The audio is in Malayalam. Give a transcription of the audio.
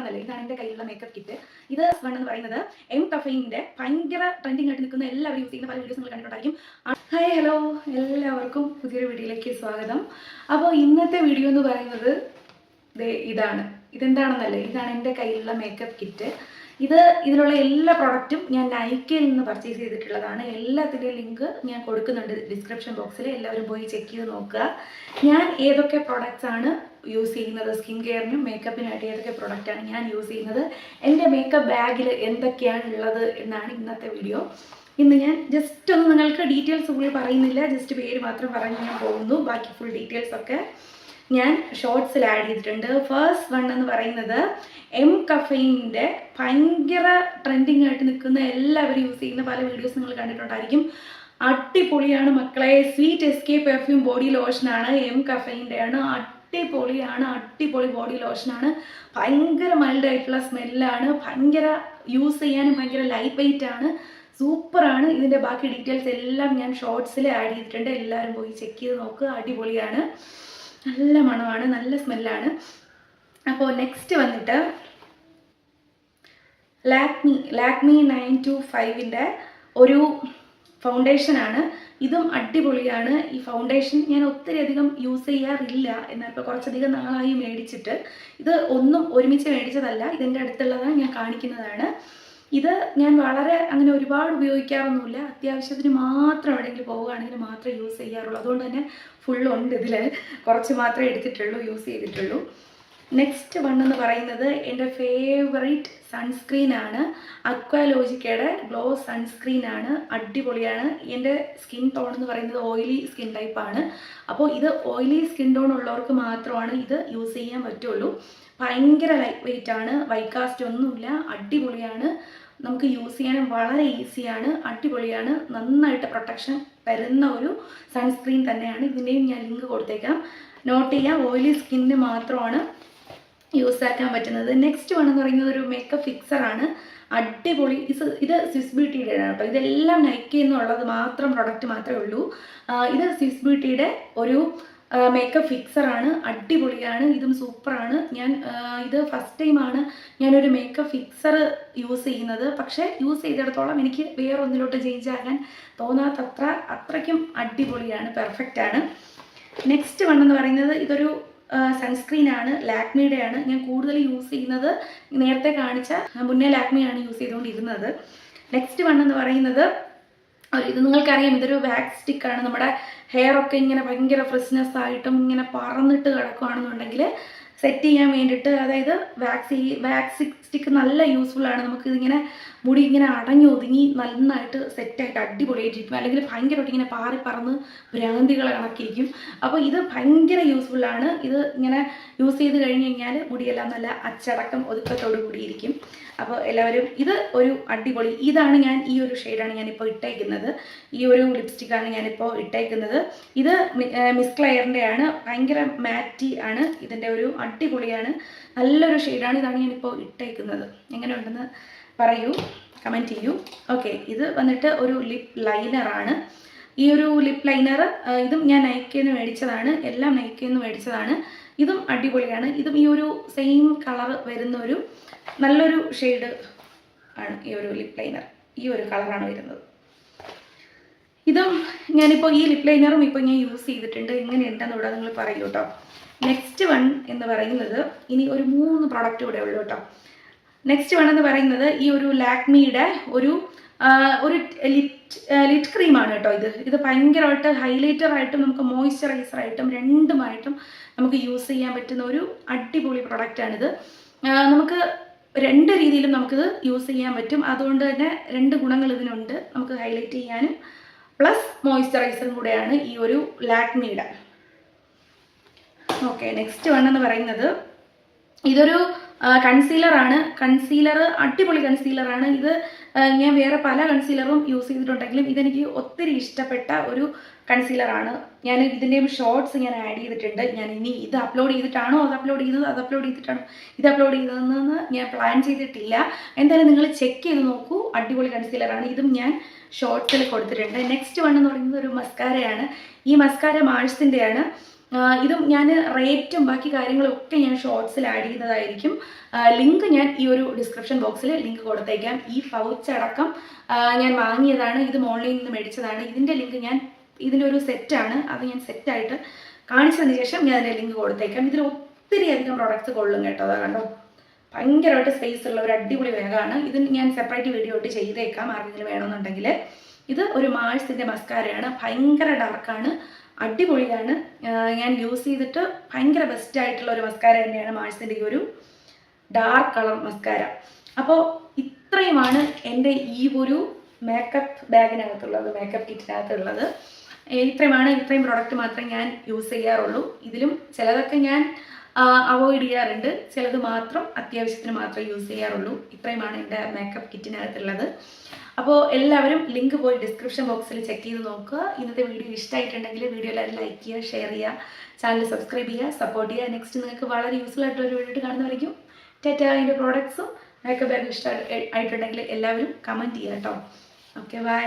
ഇതെന്താണെന്നല്ലേ, ഇതാണ് എൻ്റെ കയ്യിലുള്ള മേക്കപ്പ് കിറ്റ്. ഇത് വൺ എന്ന് പറയുന്നത് എം കഫൈൻ്റെ ഭയങ്കര ട്രെൻഡിങ് ആയിട്ട് നിൽക്കുന്ന എല്ലാവരും യൂസ് ചെയ്യുന്ന പല വീഡിയോസ് നിങ്ങൾ കണ്ടിട്ടുണ്ടായിരിക്കും. ഹായ് ഹലോ, എല്ലാവർക്കും പുതിയൊരു വീഡിയോയിലേക്ക് സ്വാഗതം. അപ്പോൾ ഇന്നത്തെ വീഡിയോ എന്ന് പറയുന്നത് ഇതെന്താണെന്നല്ലേ, ഇതാണ് എൻ്റെ കയ്യിലുള്ള മേക്കപ്പ് കിറ്റ്. ഇതിലുള്ള എല്ലാ പ്രൊഡക്റ്റും ഞാൻ നൈക്കയിൽ നിന്ന് പർച്ചേസ് ചെയ്തിട്ടുള്ളതാണ്. എല്ലാത്തിൻ്റെയും ലിങ്ക് ഞാൻ കൊടുക്കുന്നുണ്ട് ഡിസ്ക്രിപ്ഷൻ ബോക്സിൽ. എല്ലാവരും പോയി ചെക്ക് ചെയ്ത് നോക്കുക. ഞാൻ ഏതൊക്കെ പ്രൊഡക്റ്റ്സ് ആണ് യൂസ് ചെയ്യുന്നത്, സ്കിൻ കെയറിനും മേക്കപ്പിനായിട്ട് ഏതൊക്കെ പ്രൊഡക്റ്റാണ് ഞാൻ യൂസ് ചെയ്യുന്നത്, എൻ്റെ മേക്കപ്പ് ബാഗിൽ എന്തൊക്കെയാണ് ഉള്ളത് എന്നാണ് ഇന്നത്തെ വീഡിയോ. ഇന്ന് ഞാൻ ജസ്റ്റ് ഒന്ന് നിങ്ങൾക്ക് ഡീറ്റെയിൽസ് ഫുൾ പറയുന്നില്ല, ജസ്റ്റ് പേര് മാത്രം പറഞ്ഞ് ഞാൻ പോകുന്നു. ബാക്കി ഫുൾ ഡീറ്റെയിൽസ് ഒക്കെ ഞാൻ ഷോർട്സിൽ ആഡ് ചെയ്തിട്ടുണ്ട്. ഫസ്റ്റ് വൺ എന്ന് പറയുന്നത് എം കഫൈൻ്റെ ഭയങ്കര ട്രെൻഡിങ് ആയിട്ട് നിൽക്കുന്ന എല്ലാവരും യൂസ് ചെയ്യുന്ന പല വീഡിയോസ് നിങ്ങൾ കണ്ടിട്ടുണ്ടായിരിക്കും. അടിപൊളിയാണ് മക്കളെ. സ്വീറ്റ് എസ്കേപ്പ് പെർഫ്യൂം ബോഡി ലോഷനാണ്, എം കഫൈൻ്റെ ആണ്. അടിപൊളിയാണ്, അടിപൊളി ബോഡി ലോഷനാണ്. ഭയങ്കര മൈൽഡ് ആയിട്ടുള്ള സ്മെല്ലാണ്, ഭയങ്കര യൂസ് ചെയ്യാനും ഭയങ്കര ലൈറ്റ് വെയിറ്റ് ആണ്, സൂപ്പറാണ്. ഇതിൻ്റെ ബാക്കി ഡീറ്റെയിൽസ് എല്ലാം ഞാൻ ഷോർട്സിൽ ആഡ് ചെയ്തിട്ടുണ്ട്. എല്ലാവരും പോയി ചെക്ക് ചെയ്ത് നോക്കുക. അടിപൊളിയാണ്, നല്ല മണമാണ്, നല്ല സ്മെല്ലാണ്. അപ്പോൾ നെക്സ്റ്റ് വന്നിട്ട് ലാക്മി 925ൻ്റെ ഒരു ഫൗണ്ടേഷനാണ്. ഇതും അടിപൊളിയാണ്. ഈ ഫൗണ്ടേഷൻ ഞാൻ ഒത്തിരി അധികം യൂസ് ചെയ്യാറില്ല, എന്നാൽ ഇപ്പോൾ കുറച്ചധികം നാളായി മേടിച്ചിട്ട്. ഇത് ഒന്നും ഒരുമിച്ച് മേടിച്ചതല്ല, ഇതിൻ്റെ അടുത്തുള്ളതാണ്, ഞാൻ കാണിക്കുന്നതാണ്. ഇത് ഞാൻ വളരെ അങ്ങനെ ഒരുപാട് ഉപയോഗിക്കാറൊന്നുമില്ല, അത്യാവശ്യത്തിന് മാത്രം എവിടെയെങ്കിലും പോവുകയാണെങ്കിൽ മാത്രമേ യൂസ് ചെയ്യാറുള്ളൂ. അതുകൊണ്ട് തന്നെ ഫുള്ളുണ്ട് ഇതിൽ, കുറച്ച് മാത്രമേ എടുത്തിട്ടുള്ളൂ, യൂസ് ചെയ്തിട്ടുള്ളൂ. നെക്സ്റ്റ് വൺ എന്ന് പറയുന്നത് എൻ്റെ ഫേവറേറ്റ് സൺസ്ക്രീനാണ്. അക്വാലോജിക്കയുടെ ഗ്ലോ സൺസ്ക്രീനാണ്. അടിപൊളിയാണ്. എൻ്റെ സ്കിൻ ടോൺ എന്ന് പറയുന്നത് ഓയിലി സ്കിൻ ടൈപ്പാണ്. അപ്പോൾ ഇത് ഓയിലി സ്കിൻ ടോൺ ഉള്ളവർക്ക് മാത്രമാണ് ഇത് യൂസ് ചെയ്യാൻ പറ്റുള്ളൂ. ഭയങ്കര ലൈറ്റ് വെയിറ്റ് ആണ്, വൈകാസ്റ്റ് ഒന്നുമില്ല, അടിപൊളിയാണ്. നമുക്ക് യൂസ് ചെയ്യാനും വളരെ ഈസിയാണ്, അടിപൊളിയാണ്. നന്നായിട്ട് പ്രൊട്ടക്ഷൻ തരുന്ന ഒരു സൺസ്ക്രീൻ തന്നെയാണ്. ഇതിൻ്റെയും ഞാൻ ലിങ്ക് കൊടുത്തേക്കാം, നോട്ട് ചെയ്യാം. ഓയിലി സ്കിന്നിന് മാത്രമാണ് യൂസ് ആക്കാൻ പറ്റുന്നത്. നെക്സ്റ്റ് വൺ എന്ന് പറയുന്നത് ഒരു മേക്കപ്പ് ഫിക്സറാണ്. അടിപൊളി. ഇത് സ്വിസ് ബ്യൂട്ടിയുടെ ആണ് കേട്ടോ. ഇതെല്ലാം നൈക്കയിൽ നിന്നുള്ളത് മാത്രം പ്രൊഡക്റ്റ് മാത്രമേ ഉള്ളൂ. ഇത് സ്വിസ് ബ്യൂട്ടിയുടെ ഒരു മേക്കപ്പ് ഫിക്സറാണ്. അടിപൊളിയാണ്, ഇതും സൂപ്പറാണ്. ഇത് ഫസ്റ്റ് ടൈമാണ് ഞാനൊരു മേക്കപ്പ് ഫിക്സർ യൂസ് ചെയ്യുന്നത്. പക്ഷേ യൂസ് ചെയ്തിടത്തോളം എനിക്ക് വേറൊന്നിലോട്ട് ചേഞ്ച് ആകാൻ തോന്നാത്തത്ര അത്രയ്ക്കും അടിപൊളിയാണ്, പെർഫെക്റ്റാണ്. നെക്സ്റ്റ് വൺ എന്ന് പറയുന്നത് ഇതൊരു സൺസ്ക്രീനാണ്, ലാക്മിയുടെയാണ്. ഞാൻ കൂടുതൽ യൂസ് ചെയ്യുന്നത് നേരത്തെ കാണിച്ച മുന്നേ ലാക്മിയാണ് യൂസ് ചെയ്തുകൊണ്ടിരുന്നത്. നെക്സ്റ്റ് വൺ എന്ന് പറയുന്നത് ഇത് നിങ്ങൾക്കറിയാം, ഇതൊരു വാക്സ് സ്റ്റിക്കാണ്. നമ്മുടെ ഹെയർ ഒക്കെ ഇങ്ങനെ ഭയങ്കര ഫ്രഷ്നെസ് ആയിട്ടും ഇങ്ങനെ പറന്നിട്ട് കിടക്കുകയാണെന്നുണ്ടെങ്കിൽ സെറ്റ് ചെയ്യാൻ വേണ്ടിയിട്ട്, അതായത് വാക്സ് സ്റ്റിക്ക് നല്ല യൂസ്ഫുൾ ആണ്. നമുക്കിതിങ്ങനെ മുടി ഇങ്ങനെ അടങ്ങി ഒതുങ്ങി നന്നായിട്ട് സെറ്റായിട്ട് അടിപൊളിയായിട്ടിരിക്കും. അല്ലെങ്കിൽ ഭയങ്കരമായിട്ട് ഇങ്ങനെ പാറി പറന്ന് ഭ്രാന്തികളെ കണക്കിരിക്കും. അപ്പോൾ ഇത് ഭയങ്കര യൂസ്ഫുള്ളാണ്. ഇത് ഇങ്ങനെ യൂസ് ചെയ്ത് കഴിഞ്ഞ് കഴിഞ്ഞാൽ മുടിയെല്ലാം നല്ല അച്ചടക്കം ഒതുക്കത്തോടു കൂടിയിരിക്കും. അപ്പോൾ എല്ലാവരും ഇത് ഒരു അടിപൊളി, ഇതാണ് ഞാൻ ഈ ഒരു ഷെയ്ഡാണ് ഞാനിപ്പോൾ ഇട്ടേക്കുന്നത്. ഈ ഒരു ലിപ്സ്റ്റിക്കാണ് ഞാനിപ്പോൾ ഇട്ടേക്കുന്നത്. ഇത് മിസ് ക്ലെയറിൻ്റെ ആണ്. ഭയങ്കര മാറ്റി ആണ്. ഇതിൻ്റെ ഒരു അടിപൊളിയാണ്, നല്ലൊരു ഷെയ്ഡാണ്. ഇതാണ് ഞാനിപ്പോൾ ഇട്ടേക്കുന്നത്. എങ്ങനെയുണ്ടെന്ന് പറയൂ, കമൻറ്റ് ചെയ്യൂ. ഓക്കെ, ഇത് വന്നിട്ട് ഒരു ലിപ് ലൈനറാണ്. ഈ ഒരു ലിപ് ലൈനർ ഇതും ഞാൻ നൈക്കയിൽ നിന്ന് മേടിച്ചതാണ്. എല്ലാം നൈക്കയിൽ നിന്ന് മേടിച്ചതാണ്. ഇതും അടിപൊളിയാണ്. ഇതും ഈ ഒരു സെയിം കളർ വരുന്ന ഒരു നല്ലൊരു ഷെയ്ഡ് ആണ് ഈ ഒരു ലിപ് ലൈനർ. ഈ ഒരു കളറാണ് വരുന്നത്. ഇതും ഞാനിപ്പോൾ ഈ ലിപ് ലൈനറും ഇപ്പോൾ ഞാൻ യൂസ് ചെയ്തിട്ടുണ്ട്. എങ്ങനെയുണ്ടെന്ന് ഇവിടെ നിങ്ങൾ പറയൂ കേട്ടോ. നെക്സ്റ്റ് വൺ എന്ന് പറയുന്നത് ഇനി ഒരു 3 പ്രൊഡക്റ്റ് ഇവിടെ ഉള്ളൂ കേട്ടോ. നെക്സ്റ്റ് വൺ എന്ന് പറയുന്നത് ഈ ഒരു ലാക്മിയുടെ ഒരു ലിറ്റ് ക്രീമാണ് കേട്ടോ. ഇത് ഭയങ്കരമായിട്ട് ഹൈലൈറ്ററായിട്ടും നമുക്ക് മോയ്സ്ചറൈസറായിട്ടും രണ്ടുമായിട്ടും നമുക്ക് യൂസ് ചെയ്യാൻ പറ്റുന്ന ഒരു അടിപൊളി പ്രൊഡക്റ്റാണിത്. നമുക്ക് 2 രീതിയിലും നമുക്കിത് യൂസ് ചെയ്യാൻ പറ്റും. അതുകൊണ്ട് തന്നെ 2 ഗുണങ്ങൾ ഇതിനുണ്ട്. നമുക്ക് ഹൈലൈറ്റ് ചെയ്യാനും പ്ലസ് മോയ്സ്ചറൈസറും കൂടെയാണ് ഈ ഒരു ലാക്മിയുടെ. ഓക്കെ, നെക്സ്റ്റ് വൺ എന്ന് പറയുന്നത് ഇതൊരു കൺസീലറാണ്. കൺസീലർ അടിപൊളി കൺസീലറാണ്. ഇത് ഞാൻ വേറെ പല കൺസീലറും യൂസ് ചെയ്തിട്ടുണ്ടെങ്കിലും ഇതെനിക്ക് ഒത്തിരി ഇഷ്ടപ്പെട്ട ഒരു കൺസീലറാണ്. ഞാൻ ഇതിൻ്റെയും ഷോർട്സ് ഞാൻ ആഡ് ചെയ്തിട്ടുണ്ട്. ഞാൻ ഇനി ഇത് അപ്ലോഡ് ചെയ്തിട്ടാണോ ഇത് അപ്ലോഡ് ചെയ്തതെന്ന് ഞാൻ പ്ലാൻ ചെയ്തിട്ടില്ല. എന്തായാലും നിങ്ങൾ ചെക്ക് ചെയ്ത് നോക്കൂ. അടിപൊളി കൺസീലറാണ്. ഇതും ഞാൻ ഷോർട്സിൽ കൊടുത്തിട്ടുണ്ട്. നെക്സ്റ്റ് വൺ എന്ന് പറയുന്നത് ഒരു മസ്കാരയാണ്. ഈ മസ്കാര മാഴ്സിൻ്റെയാണ്. ഇതും ഞാൻ റേറ്റും ബാക്കി കാര്യങ്ങളും ഒക്കെ ഞാൻ ഷോർട്സിൽ ആഡ് ചെയ്യുന്നതായിരിക്കും. ലിങ്ക് ഞാൻ ഈ ഒരു ഡിസ്ക്രിപ്ഷൻ ബോക്സിൽ ലിങ്ക് കൊടുത്തേക്കാം. ഈ പൗച്ച് അടക്കം ഞാൻ വാങ്ങിയതാണ്, ഇത് ഓൺലൈനിൽ നിന്ന് മേടിച്ചതാണ്. ഇതിൻ്റെ ലിങ്ക് ഇതിൻ്റെ ഒരു സെറ്റാണ്, അത് ഞാൻ സെറ്റായിട്ട് കാണിച്ചതിന് ശേഷം ഞാൻ അതിൻ്റെ ലിങ്ക് കൊടുത്തേക്കാം. ഇതിൽ ഒത്തിരി അധികം പ്രൊഡക്ട്സ് കൊള്ളും കേട്ടോ. അതാ കണ്ടോ, ഭയങ്കരമായിട്ട് സ്പേസ് ഉള്ള ഒരു അടിപൊളി ബാഗാണ്. ഇത് ഞാൻ സെപ്പറേറ്റ് വീഡിയോ ആയിട്ട് ചെയ്തേക്കാം ആർക്കെങ്കിലും വേണമെന്നുണ്ടെങ്കിൽ. ഇത് ഒരു മാഴ്സിൻ്റെ മസ്കാരയാണ്, ഭയങ്കര ഡാർക്കാണ്, അടിപൊളിയാണ്. ഞാൻ യൂസ് ചെയ്തിട്ട് ഭയങ്കര ബെസ്റ്റ് ആയിട്ടുള്ള ഒരു മസ്കാര തന്നെയാണ് മാഴ്സിൻ്റെ ഈ ഒരു ഡാർക്ക് കളർ മസ്കാര. അപ്പോൾ ഇത്രയുമാണ് എൻ്റെ ഈ ഒരു മേക്കപ്പ് ബാഗിനകത്തുള്ളത്, മേക്കപ്പ് കിറ്റിനകത്തുള്ളത്. ഇത്രയും പ്രോഡക്റ്റ് മാത്രമേ ഞാൻ യൂസ് ചെയ്യാറുള്ളൂ. ഇതിലും ചിലതൊക്കെ ഞാൻ അവോയ്ഡ് ചെയ്യാറുണ്ട്, ചിലത് മാത്രം അത്യാവശ്യത്തിന് മാത്രമേ യൂസ് ചെയ്യാറുള്ളൂ. ഇത്രയുമാണ് എൻ്റെ മേക്കപ്പ് കിറ്റിനകത്തുള്ളത്. അപ്പോൾ എല്ലാവരും ലിങ്ക് പോയി ഡിസ്ക്രിപ്ഷൻ ബോക്സിൽ ചെക്ക് ചെയ്ത് നോക്കുക. ഇന്നത്തെ വീഡിയോ ഇഷ്ടമായിട്ടുണ്ടെങ്കിൽ വീഡിയോ എല്ലാവരും ലൈക്ക് ചെയ്യുക, ഷെയർ ചെയ്യുക, ചാനൽ സബ്സ്ക്രൈബ് ചെയ്യുക, സപ്പോർട്ട് ചെയ്യുക. നെക്സ്റ്റ് നിങ്ങൾക്ക് വളരെ യൂസ്ഫുൾ ആയിട്ടുള്ള ഒരു വീഡിയോ കാണുന്നവരേക്കും ടാറ്റാ. അതിൻ്റെ പ്രോഡക്ട്സും മേക്കപ്പ് ബാഗും ഇഷ്ടമായിട്ടുണ്ടെങ്കിൽ എല്ലാവരും കമൻറ്റ് ചെയ്യുക കേട്ടോ. Okay, by.